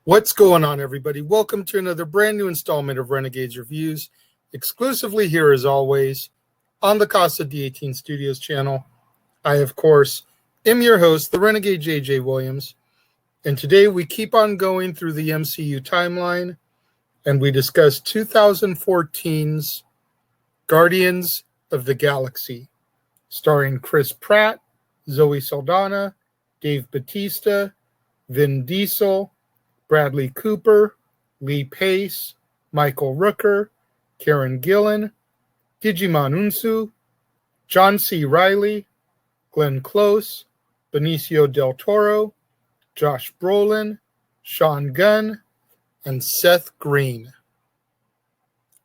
What's going on, everybody? Welcome to another brand new installment of Renegades Reviews, exclusively here as always on the Casa D18 Studios channel. I, of course, am your host, the Renegade JJ Williams, and today we keep on going through the MCU timeline and we discuss 2014's Guardians of the Galaxy, starring Chris Pratt, Zoe Saldana, Dave Bautista, Vin Diesel, Bradley Cooper, Lee Pace, Michael Rooker, Karen Gillan, Digimon Unsu, John C. Reilly, Glenn Close, Benicio del Toro, Josh Brolin, Sean Gunn, and Seth Green.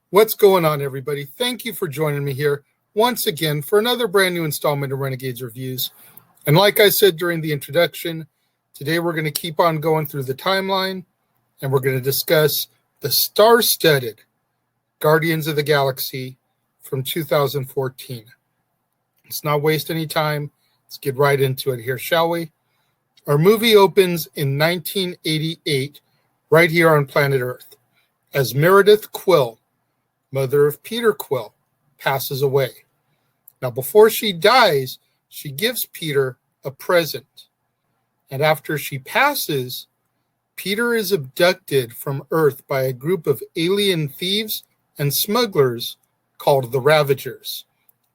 What's going on, everybody? Thank you for joining me here once again for another brand new installment of Renegades Reviews. And like I said during the introduction, today we're going to keep on going through the timeline, and we're going to discuss the star-studded Guardians of the Galaxy from 2014. Let's not waste any time. Let's get right into it here, shall we? Our movie opens in 1988, right here on planet Earth, as Meredith Quill, mother of Peter Quill, passes away. Now, before she dies, she gives Peter a present. And after she passes, Peter is abducted from Earth by a group of alien thieves and smugglers called the Ravagers,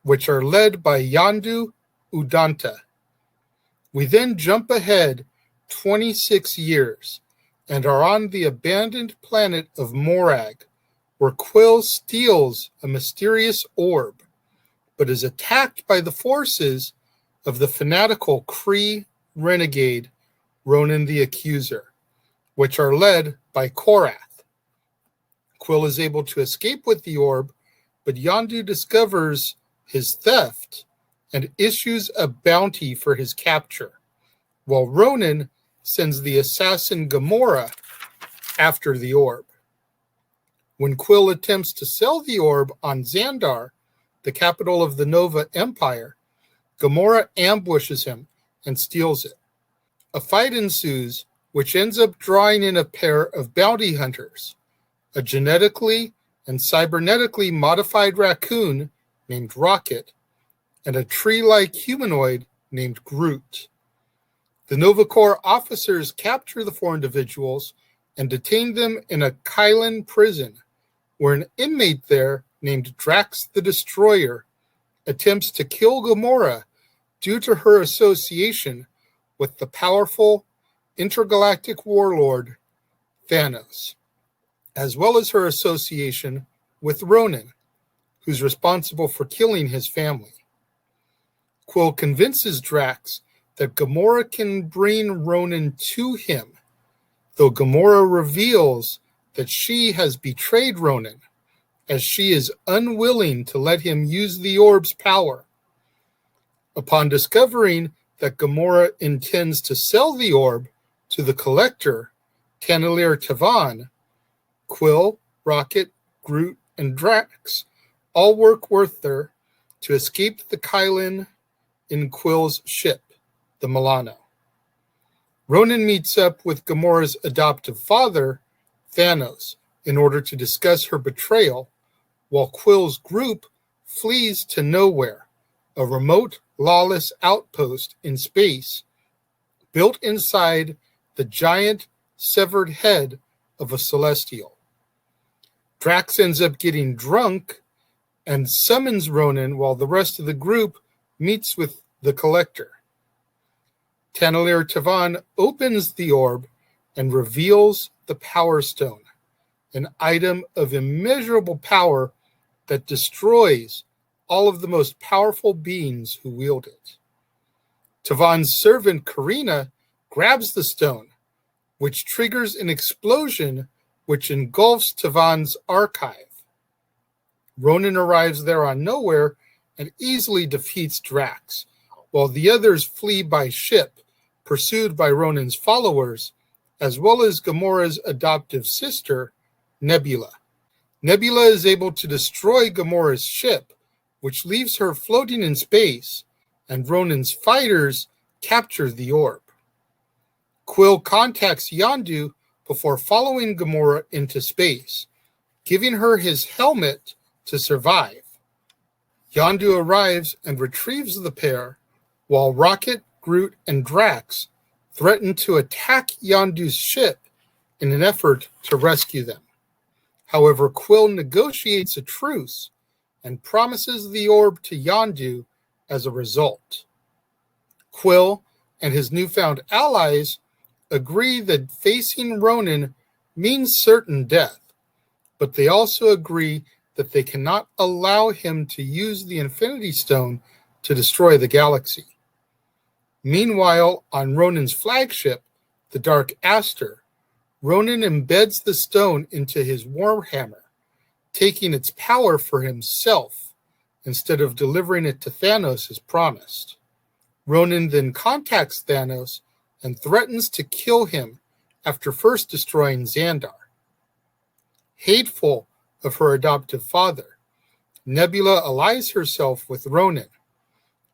which are led by Yondu Udonta. We then jump ahead 26 years and are on the abandoned planet of Morag, where Quill steals a mysterious orb, but is attacked by the forces of the fanatical Kree renegade Ronan the Accuser, which are led by Korath. Quill is able to escape with the orb, but Yondu discovers his theft and issues a bounty for his capture, while Ronan sends the assassin Gamora after the orb. When Quill attempts to sell the orb on Xandar, the capital of the Nova Empire, Gamora ambushes him and steals it. A fight ensues, which ends up drawing in a pair of bounty hunters, a genetically and cybernetically modified raccoon named Rocket, and a tree-like humanoid named Groot. The Nova Corps officers capture the four individuals and detain them in a Kylan prison, where an inmate there named Drax the Destroyer attempts to kill Gamora due to her association with the powerful intergalactic warlord Thanos, as well as her association with Ronan, who's responsible for killing his family. Quill convinces Drax that Gamora can bring Ronan to him, though Gamora reveals that she has betrayed Ronan, as she is unwilling to let him use the orb's power. Upon discovering that Gamora intends to sell the orb to the collector, Taneleer Tavan, Quill, Rocket, Groot, and Drax all work with her to escape the Kylan in Quill's ship, the Milano. Ronan meets up with Gamora's adoptive father, Thanos, in order to discuss her betrayal, while Quill's group flees to Nowhere, a remote, lawless outpost in space built inside the giant severed head of a celestial. Drax ends up getting drunk and summons Ronan while the rest of the group meets with the collector. Taneleer Tavan opens the orb and reveals the Power Stone, an item of immeasurable power that destroys all of the most powerful beings who wield it. Tavan's servant Karina grabs the stone, which triggers an explosion which engulfs Tavan's archive. Ronan arrives there on Nowhere and easily defeats Drax, while the others flee by ship, pursued by Ronan's followers, as well as Gamora's adoptive sister, Nebula. Nebula is able to destroy Gamora's ship, which leaves her floating in space, and Ronan's fighters capture the orb. Quill contacts Yondu before following Gamora into space, giving her his helmet to survive. Yondu arrives and retrieves the pair, while Rocket, Groot, and Drax threaten to attack Yondu's ship in an effort to rescue them. However, Quill negotiates a truce and promises the orb to Yondu as a result. Quill and his newfound allies agree that facing Ronan means certain death, but they also agree that they cannot allow him to use the Infinity Stone to destroy the galaxy. Meanwhile, on Ronan's flagship, the Dark Aster, Ronan embeds the stone into his Warhammer, taking its power for himself instead of delivering it to Thanos as promised. Ronan then contacts Thanos and threatens to kill him after first destroying Xandar. Hateful of her adoptive father, Nebula allies herself with Ronan,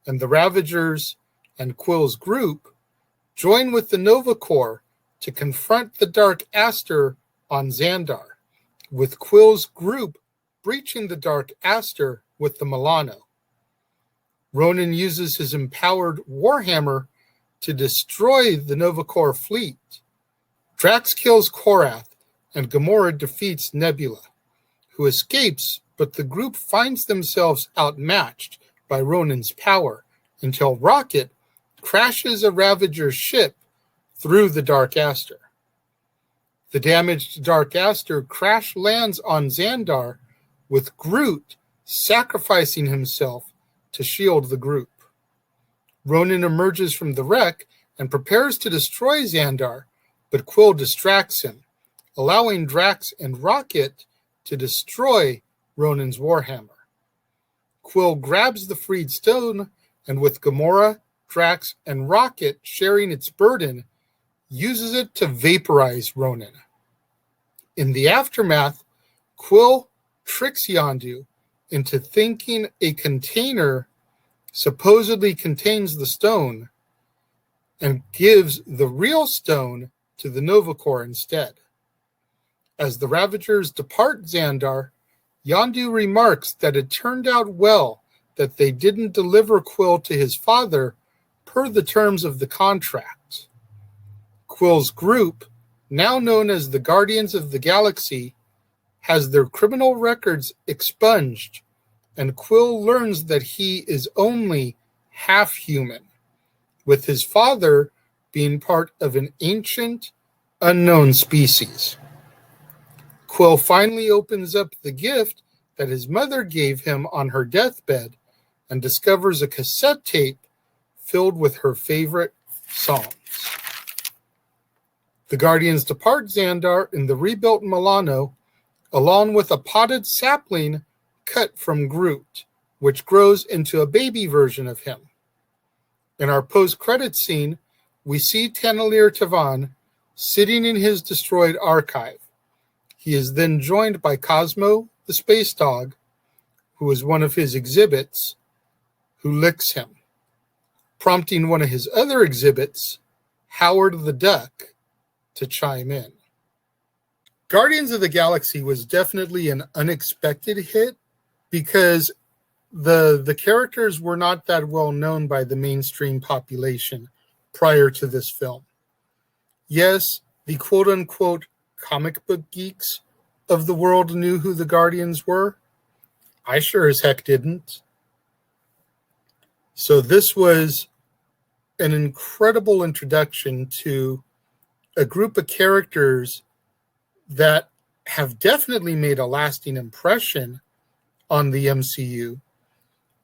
and the Ravagers and Quill's group join with the Nova Corps to confront the Dark Aster on Xandar, with Quill's group breaching the Dark Aster with the Milano. Ronan uses his empowered Warhammer to destroy the Nova Corps fleet. Drax kills Korath, and Gamora defeats Nebula, who escapes, but the group finds themselves outmatched by Ronan's power until Rocket crashes a Ravager ship through the Dark Aster. The damaged Dark Aster crash lands on Xandar, with Groot sacrificing himself to shield the group. Ronan emerges from the wreck and prepares to destroy Xandar, but Quill distracts him, allowing Drax and Rocket to destroy Ronan's Warhammer. Quill grabs the freed stone, and with Gamora, Drax, and Rocket sharing its burden, uses it to vaporize Ronan. In the aftermath, Quill tricks Yondu into thinking a container supposedly contains the stone and gives the real stone to the Nova Corps instead. As the Ravagers depart Xandar, Yondu remarks that it turned out well that they didn't deliver Quill to his father per the terms of the contract. Quill's group, now known as the Guardians of the Galaxy, has their criminal records expunged, and Quill learns that he is only half human, with his father being part of an ancient, unknown species. Quill finally opens up the gift that his mother gave him on her deathbed and discovers a cassette tape filled with her favorite songs. The Guardians depart Xandar in the rebuilt Milano, along with a potted sapling cut from Groot, which grows into a baby version of him. In our post-credit scene, we see Taneleer Tavan sitting in his destroyed archive. He is then joined by Cosmo, the space dog, who is one of his exhibits, who licks him, prompting one of his other exhibits, Howard the Duck, to chime in. Guardians of the Galaxy was definitely an unexpected hit because the characters were not that well known by the mainstream population prior to this film. Yes, the quote-unquote comic book geeks of the world knew who the Guardians were. I sure as heck didn't. So this was an incredible introduction to a group of characters that have definitely made a lasting impression on the MCU,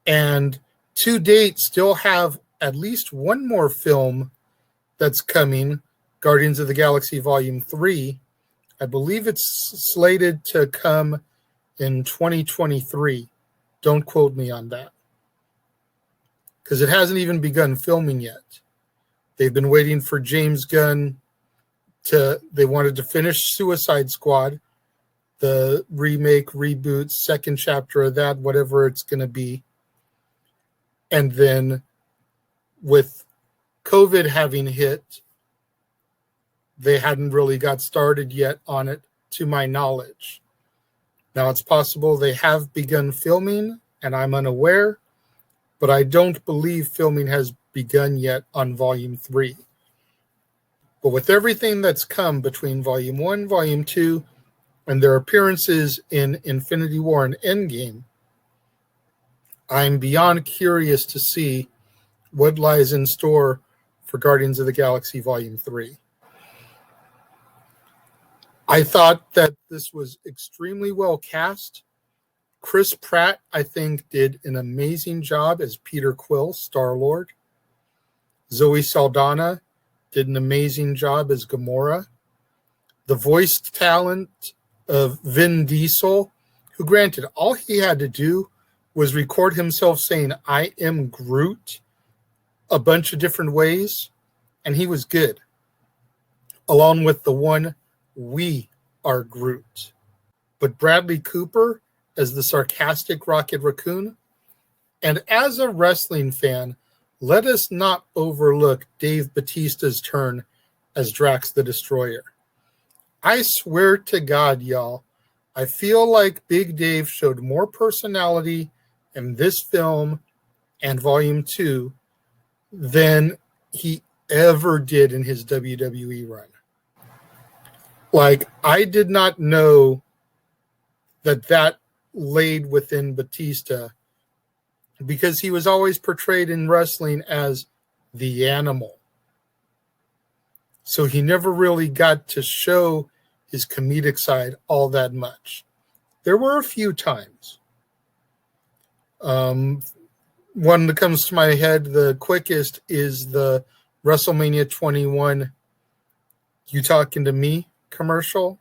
and to date still have at least one more film that's coming, Guardians of the Galaxy Volume 3. I believe it's slated to come in 2023. Don't quote me on that, because it hasn't even begun filming yet. They've been waiting for James Gunn they wanted to finish Suicide Squad, the remake, reboot, second chapter of that, whatever it's going to be. And then with COVID having hit, they hadn't really got started yet on it, to my knowledge. Now, it's possible they have begun filming, and I'm unaware, but I don't believe filming has begun yet on Volume 3. But with everything that's come between Volume 1, Volume 2, and their appearances in Infinity War and Endgame, I'm beyond curious to see what lies in store for Guardians of the Galaxy Volume 3. I thought that this was extremely well cast. Chris Pratt, I think, did an amazing job as Peter Quill, Star-Lord. Zoe Saldana did an amazing job as Gamora. The voice talent of Vin Diesel, who, granted, all he had to do was record himself saying, "I am Groot," a bunch of different ways, and he was good. Along with the one, "We are Groot." But Bradley Cooper as the sarcastic Rocket Raccoon. And as a wrestling fan, let us not overlook Dave Bautista's turn as Drax the Destroyer. I swear to God, y'all, I feel like Big Dave showed more personality in this film and Volume 2 than he ever did in his WWE run. Like, I did not know that laid within Batista, because he was always portrayed in wrestling as the animal. So he never really got to show his comedic side all that much. There were a few times. One that comes to my head the quickest is the WrestleMania 21 "You Talking to Me" commercial,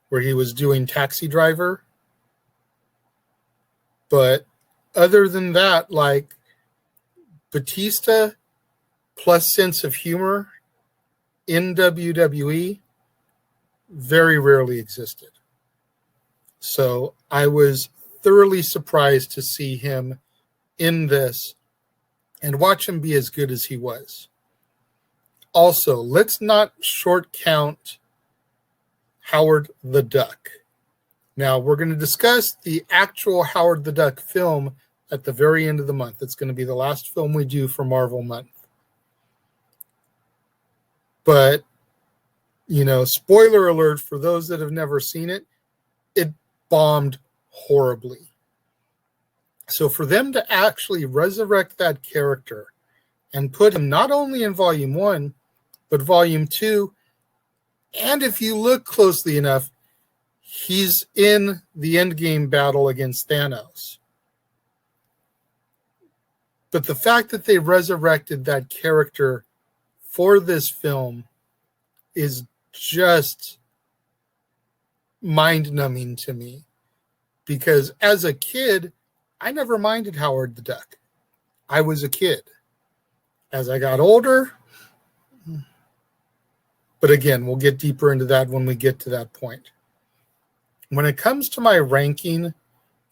where he was doing Taxi Driver. But other than that, like, Batista plus sense of humor in WWE very rarely existed. So I was thoroughly surprised to see him in this and watch him be as good as he was. Also, let's not short count Howard the Duck. Now, we're going to discuss the actual Howard the Duck film at the very end of the month. It's going to be the last film we do for Marvel Month. But, spoiler alert for those that have never seen it, it bombed horribly. So for them to actually resurrect that character and put him not only in Volume 1, but Volume 2, and if you look closely enough, he's in the Endgame battle against Thanos. But the fact that they resurrected that character for this film is just mind-numbing to me. Because as a kid, I never minded Howard the Duck. I was a kid. As I got older, but again, we'll get deeper into that when we get to that point. When it comes to my ranking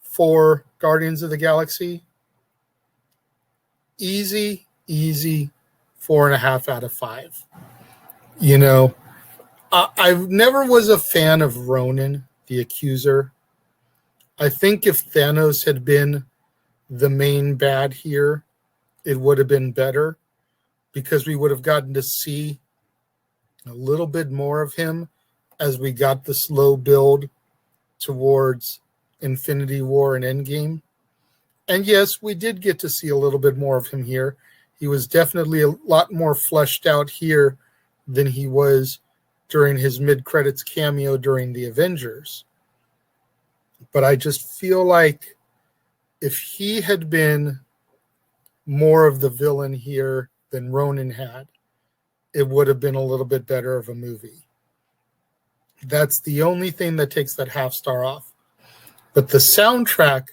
for Guardians of the Galaxy, easy 4.5 out of 5. I never was a fan of Ronan, the Accuser. I think if Thanos had been the main bad here, it would have been better, because we would have gotten to see a little bit more of him as we got the slow build towards Infinity War and Endgame. And yes, we did get to see a little bit more of him here. He was definitely a lot more fleshed out here than he was during his mid-credits cameo during the Avengers. But I just feel like if he had been more of the villain here than Ronan had, it would have been a little bit better of a movie. That's the only thing that takes that half star off. But the soundtrack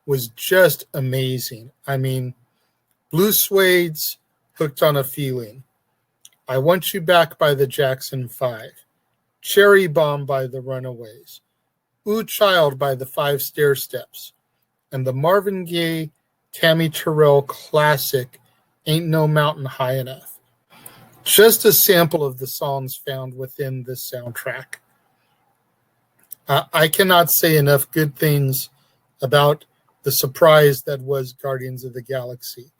was just amazing. I mean, Blue Suede's "Hooked on a Feeling," "I Want You Back" by the Jackson 5, "Cherry Bomb" by the Runaways, "Ooh Child" by the Five Stair Steps, and the Marvin Gaye, Tammy Terrell classic "Ain't No Mountain High Enough." just a sample of the songs found within this soundtrack. I cannot say enough good things about the surprise that was Guardians of the Galaxy.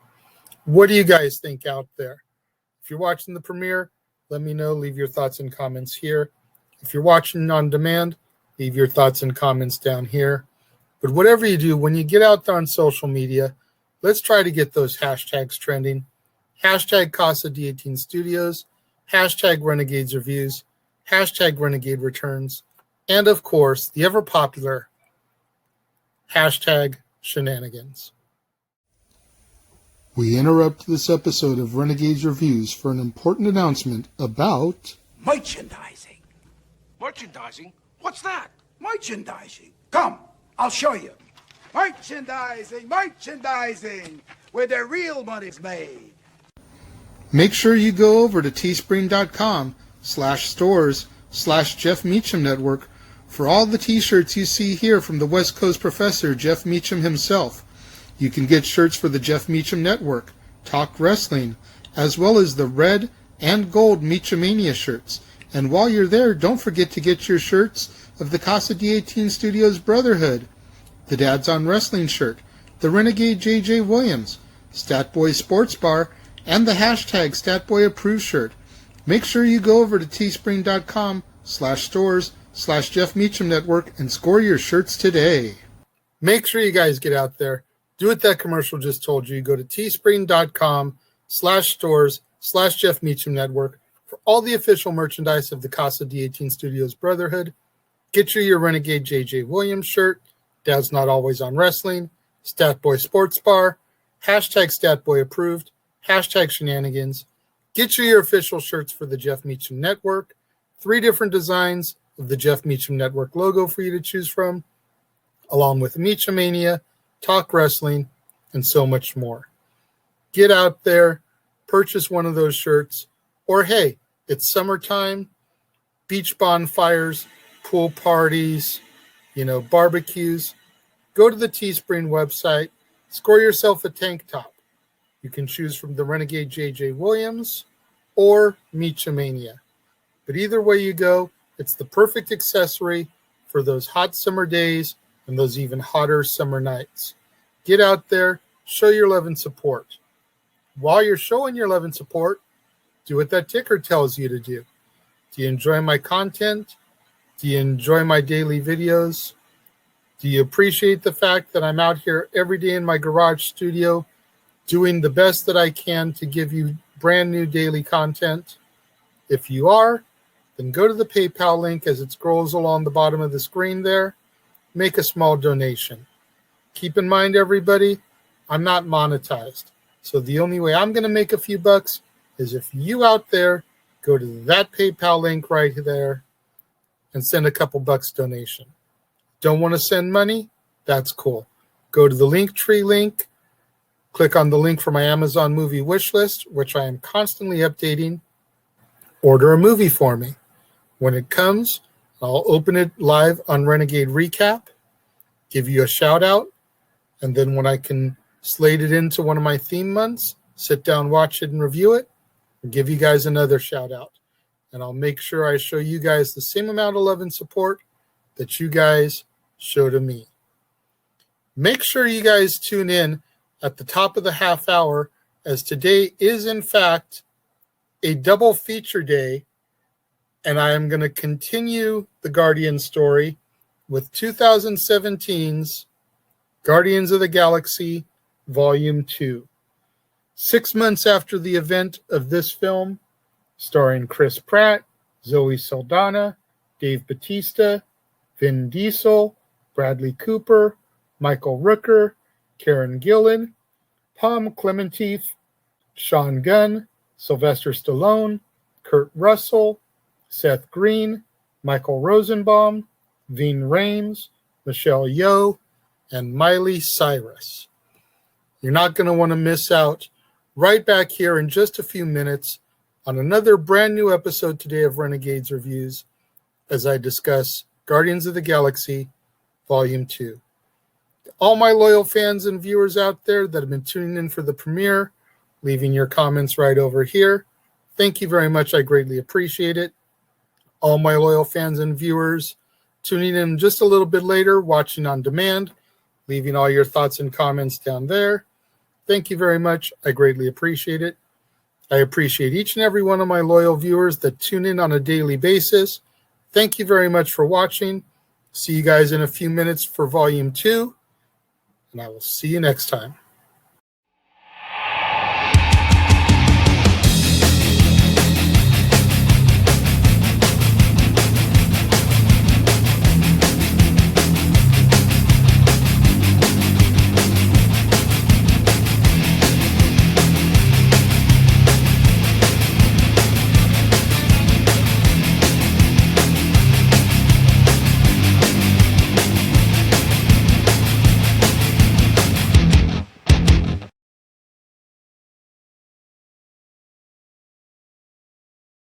What do you guys think out there? If you're watching the premiere, let me know. Leave your thoughts and comments here. If you're watching on demand, leave your thoughts and comments down here. But whatever you do, when you get out there on social media, let's try to get those hashtags trending. Hashtag Casa D18 Studios, hashtag Renegades Reviews, hashtag Renegade Returns, and of course, the ever popular hashtag Shenanigans. We interrupt this episode of Renegades Reviews for an important announcement about merchandising. Merchandising? What's that? Merchandising. Come, I'll show you. Merchandising, where the real money's made. Make sure you go over to teespring.com/stores/Jeff Meacham Network for all the t-shirts you see here from the West Coast professor, Jeff Meacham himself. You can get shirts for the Jeff Meacham Network, Talk Wrestling, as well as the red and gold Meachamania shirts. And while you're there, don't forget to get your shirts of the Casa D18 Studios Brotherhood, the Dads on Wrestling shirt, the Renegade JJ Williams, Statboy Sports Bar, and the hashtag StatBoyApproved shirt. Make sure you go over to teespring.com/stores/Jeff Meacham Network and score your shirts today. Make sure you guys get out there. Do what that commercial just told you. Go to teespring.com/stores/Jeff Meacham Network for all the official merchandise of the Casa D18 Studios Brotherhood. Get your Renegade JJ Williams shirt, Dad's Not Always on Wrestling, Statboy Sports Bar, hashtag StatBoyApproved, hashtag Shenanigans. Get your official shirts for the Jeff Meacham Network, 3 different designs of the Jeff Meacham Network logo for you to choose from, along with Meachamania, Talk Wrestling, and so much more. Get out there, purchase one of those shirts, or hey, it's summertime, beach bonfires, pool parties, barbecues. Go to the Teespring website, score yourself a tank top. You can choose from the Renegade JJ Williams or Meachamania. But either way you go, it's the perfect accessory for those hot summer days and those even hotter summer nights. Get out there, show your love and support. While you're showing your love and support, do what that ticker tells you to do. Do you enjoy my content? Do you enjoy my daily videos? Do you appreciate the fact that I'm out here every day in my garage studio doing the best that I can to give you brand new daily content? If you are, then go to the PayPal link as it scrolls along the bottom of the screen there. Make a small donation. Keep in mind, everybody, I'm not monetized. So the only way I'm going to make a few bucks is if you out there go to that PayPal link right there and send a couple bucks donation. Don't want to send money? That's cool. Go to the Linktree link. Click on the link for my Amazon movie wish list, which I am constantly updating. Order a movie for me. When it comes, I'll open it live on Renegade Recap, give you a shout out, and then when I can slate it into one of my theme months, sit down, watch it, and review it, and give you guys another shout out. And I'll make sure I show you guys the same amount of love and support that you guys show to me. Make sure you guys tune in at the top of the half hour, as today is in fact a double feature day, and I am going to continue the Guardian story with 2017's Guardians of the Galaxy Volume 2. 6 months after the event of this film, starring Chris Pratt, Zoe Saldana, Dave Bautista, Vin Diesel, Bradley Cooper, Michael Rooker, Karen Gillan, Pom Klementieff, Sean Gunn, Sylvester Stallone, Kurt Russell, Seth Green, Michael Rosenbaum, Ving Rhames, Michelle Yeoh, and Miley Cyrus. You're not going to want to miss out. Right back here in just a few minutes on another brand new episode today of Renegades Reviews as I discuss Guardians of the Galaxy Volume 2. All my loyal fans and viewers out there that have been tuning in for the premiere, leaving your comments right over here, Thank you very much. I greatly appreciate it. All my loyal fans and viewers tuning in just a little bit later, watching on demand, leaving all your thoughts and comments down there. Thank you very much. I greatly appreciate it. I appreciate each and every one of my loyal viewers that tune in on a daily basis. Thank you very much for watching. See you guys in a few minutes for Volume 2, and I will see you next time.